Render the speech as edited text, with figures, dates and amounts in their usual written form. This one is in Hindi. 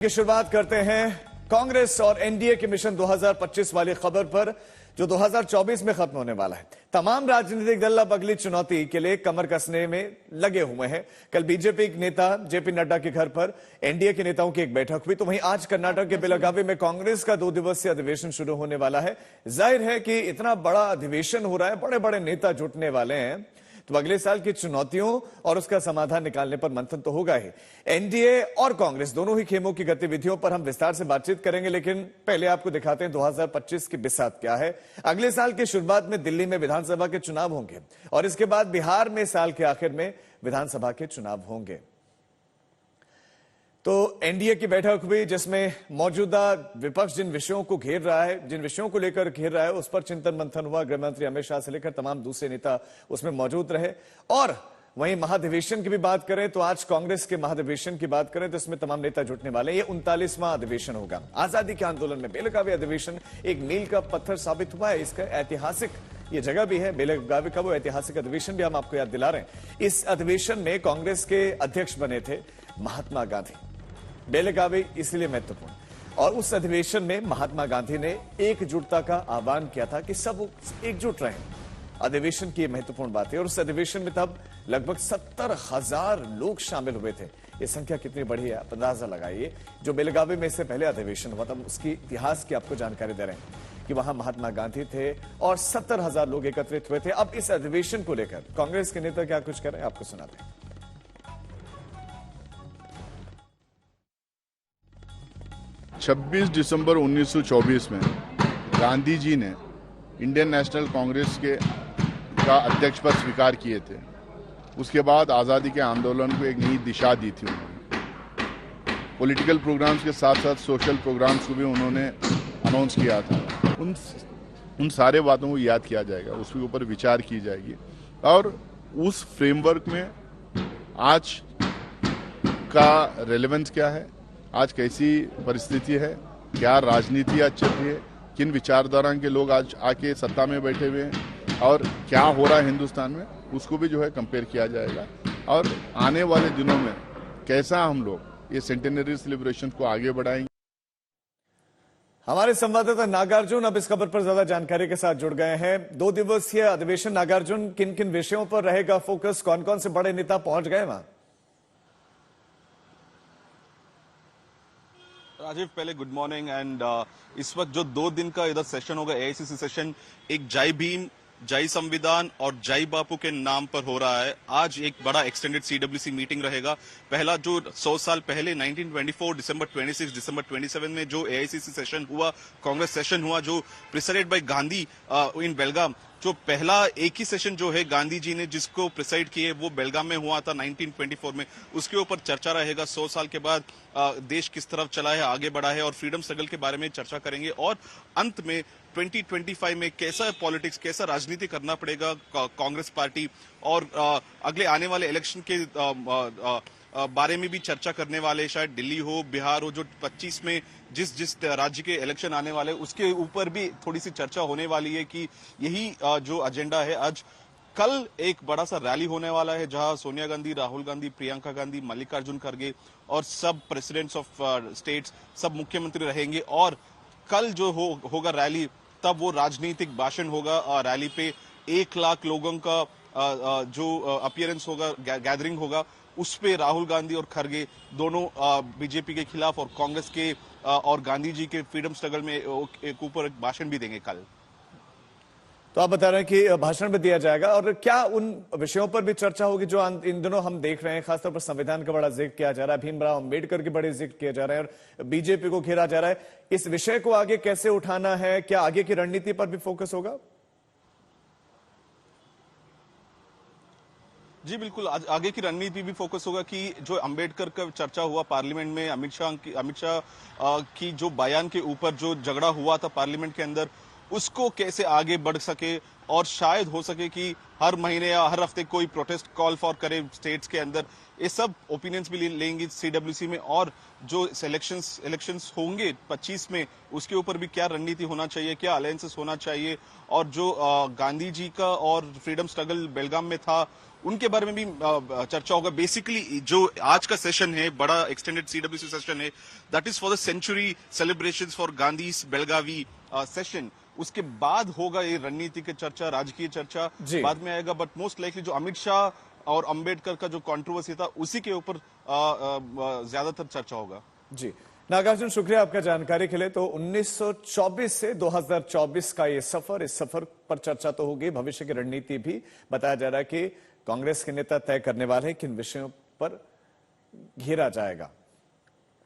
की शुरुआत करते हैं कांग्रेस और एनडीए के मिशन 2025 वाली खबर पर, जो 2024 में खत्म होने वाला है। तमाम राजनीतिक दल अब अगली चुनौती के लिए कमर कसने में लगे हुए हैं। कल बीजेपी नेता जेपी नड्डा के घर पर एनडीए के नेताओं की एक बैठक हुई, तो वहीं आज कर्नाटक के बेलगावी में कांग्रेस का 2 दिवसीय अधिवेशन शुरू होने वाला है। जाहिर है कि इतना बड़ा अधिवेशन हो रहा है, बड़े बड़े नेता जुटने वाले हैं, तो अगले साल की चुनौतियों और उसका समाधान निकालने पर मंथन तो होगा ही। एनडीए और कांग्रेस दोनों ही खेमों की गतिविधियों पर हम विस्तार से बातचीत करेंगे, लेकिन पहले आपको दिखाते हैं 2025 की बिसात क्या है। अगले साल की शुरुआत में दिल्ली में विधानसभा के चुनाव होंगे और इसके बाद बिहार में साल के आखिर में विधानसभा के चुनाव होंगे। तो एनडीए की बैठक हुई, जिसमें मौजूदा विपक्ष जिन विषयों को घेर रहा है, जिन विषयों को लेकर घेर रहा है, उस पर चिंतन मंथन हुआ। गृहमंत्री अमित शाह से लेकर तमाम दूसरे नेता उसमें मौजूद रहे। और वहीं महाधिवेशन की भी बात करें तो आज कांग्रेस के महाधिवेशन की बात करें तो इसमें तमाम नेता जुटने वाले। ये 39वां अधिवेशन होगा। आजादी के आंदोलन में बेलगावी अधिवेशन एक मील का पत्थर साबित हुआ है। इसका ऐतिहासिक ये जगह भी है, बेलगावी का वो ऐतिहासिक अधिवेशन भी हम आपको याद दिला रहे हैं। इस अधिवेशन में कांग्रेस के अध्यक्ष बने थे महात्मा गांधी। बेलगावी इसलिए महत्वपूर्ण, और उस अधिवेशन में महात्मा गांधी ने एकजुटता का आह्वान किया था कि सब एकजुट रहें। अधिवेशन की महत्वपूर्ण बात है, और उस अधिवेशन में तब लगभग 70,000 लोग शामिल हुए थे। ये संख्या कितनी बड़ी है आप अंदाजा लगाइए। जो बेलगावी में इससे पहले अधिवेशन हुआ, तब उसकी इतिहास की आपको जानकारी दे रहे हैं कि वहां महात्मा गांधी थे और 70,000 लोग एकत्रित हुए थे। अब इस अधिवेशन को लेकर कांग्रेस के नेता क्या कुछ कर रहे हैं, आपको सुनाते हैं। 26 दिसंबर 1924 में गांधी जी ने इंडियन नेशनल कांग्रेस का अध्यक्ष पद स्वीकार किए थे। उसके बाद आज़ादी के आंदोलन को एक नई दिशा दी थी उन्होंने। पॉलिटिकल प्रोग्राम्स के साथ साथ सोशल प्रोग्राम्स को भी उन्होंने अनाउंस किया था। उन सारे बातों को याद किया जाएगा, उसके ऊपर विचार की जाएगी, और उस फ्रेमवर्क में आज का रेलेवेंस क्या है, आज कैसी परिस्थिति है, क्या राजनीति आज चल रही है, किन विचारधारा के लोग आज आके सत्ता में बैठे हुए हैं, और क्या हो रहा है हिंदुस्तान में, उसको भी जो है कंपेयर किया जाएगा। और आने वाले दिनों में कैसा हम लोग ये सेंटेनरी सेलिब्रेशन को आगे बढ़ाएंगे। हमारे संवाददाता नागार्जुन अब इस खबर पर ज्यादा जानकारी के साथ जुड़ गए हैं। 2 दिवसीय अधिवेशन, नागार्जुन, किन किन विषयों पर रहेगा फोकस, कौन कौन से बड़े नेता पहुंच गए वहां? राजीव, पहले गुड मॉर्निंग। एंड इस वक्त जो 2 दिन का इधर सेशन होगा, एआईसीसी सेशन, एक जय भीम, जय संविधान और जय बापू के नाम पर हो रहा है। आज एक बड़ा एक्सटेंडेड सीडब्ल्यूसी मीटिंग रहेगा। पहला जो 100 साल पहले 1924 दिसंबर 26 दिसंबर 27 में जो एआईसीसी सेशन हुआ, कांग्रेस सेशन हुआ, जो प्रिसाइडेड बाय गांधी इन बेलगाम, जो पहला एक ही सेशन जो है गांधी जी ने जिसको प्रिसाइड किए, वो बेलगाम में हुआ था 1924 में। उसके ऊपर चर्चा रहेगा। 100 साल के बाद देश किस तरफ चला है, आगे बढ़ा है, और फ्रीडम स्ट्रगल के बारे में चर्चा करेंगे। और अंत में 2025 में कैसा पॉलिटिक्स, कैसा राजनीति करना पड़ेगा कांग्रेस पार्टी, और अगले आने वाले इलेक्शन के बारे में भी चर्चा करने वाले। शायद दिल्ली हो, बिहार हो, जो 25 में जिस राज्य के इलेक्शन आने वाले, उसके ऊपर भी थोड़ी सी चर्चा होने वाली है कि यही जो एजेंडा है। आज कल एक बड़ा सा रैली होने वाला है, जहां सोनिया गांधी, राहुल गांधी, प्रियंका गांधी, मल्लिकार्जुन खड़गे और सब प्रेसिडेंट्स ऑफ स्टेट्स, सब मुख्यमंत्री रहेंगे। और कल जो होगा रैली, तब वो राजनीतिक भाषण होगा। रैली पे 1 लाख लोगों का जो अपीयरेंस होगा, गैदरिंग होगा, उस पे राहुल गांधी और खड़गे दोनों बीजेपी के खिलाफ और कांग्रेस के और गांधी जी के फ्रीडम स्ट्रगल में एक ऊपर भाषण भी देंगे कल। तो आप बता रहे हैं कि भाषण भी दिया जाएगा, और क्या उन विषयों पर भी चर्चा होगी जो इन दिनों हम देख रहे हैं? खासतौर पर संविधान का बड़ा जिक्र किया जा रहा है, भीमराव अंबेडकर के बड़े जिक्र किया जा रहे हैं, और बीजेपी को घेरा जा रहा है। इस विषय को आगे कैसे उठाना है, क्या आगे की रणनीति पर भी फोकस होगा? जी बिल्कुल, आगे की रणनीति भी फोकस होगा कि जो अंबेडकर का चर्चा हुआ पार्लियामेंट में, अमित शाह की जो बयान के ऊपर जो झगड़ा हुआ था पार्लियामेंट के अंदर, उसको कैसे आगे बढ़ सके, और शायद हो सके कि हर महीने या हर हफ्ते कोई प्रोटेस्ट कॉल फॉर करे स्टेट्स के अंदर। ये सब ओपिनियंस भी लेंगे सीडब्ल्यूसी में। और जो इलेक्शंस होंगे 25 में, उसके ऊपर भी क्या रणनीति होना चाहिए, क्या अलायंसेस होना चाहिए, और जो गांधी जी का और फ्रीडम स्ट्रगल बेलगाम में था, उनके बारे में भी चर्चा होगा। बेसिकली जो आज का सेशन है, बड़ा एक्सटेंडेड सीडब्ल्यूसी सेशन है, that is for the century celebrations for Gandhi's Belagavi session. उसके बाद होगा ये रणनीति की चर्चा, राजकीय चर्चा बाद में आएगा, बट मोस्ट लाइकली जो अमित शाह और अंबेडकर का जो कंट्रोवर्सी था उसी के ऊपर ज्यादातर चर्चा होगा। जी नागार्जुन, शुक्रिया आपका जानकारी के लिए। तो 1924 से 2024 का ये सफर, इस सफर पर चर्चा तो होगी, भविष्य की रणनीति भी बताया जा रहा है कि कांग्रेस के नेता तय करने वाले हैं किन विषयों पर घेरा जाएगा।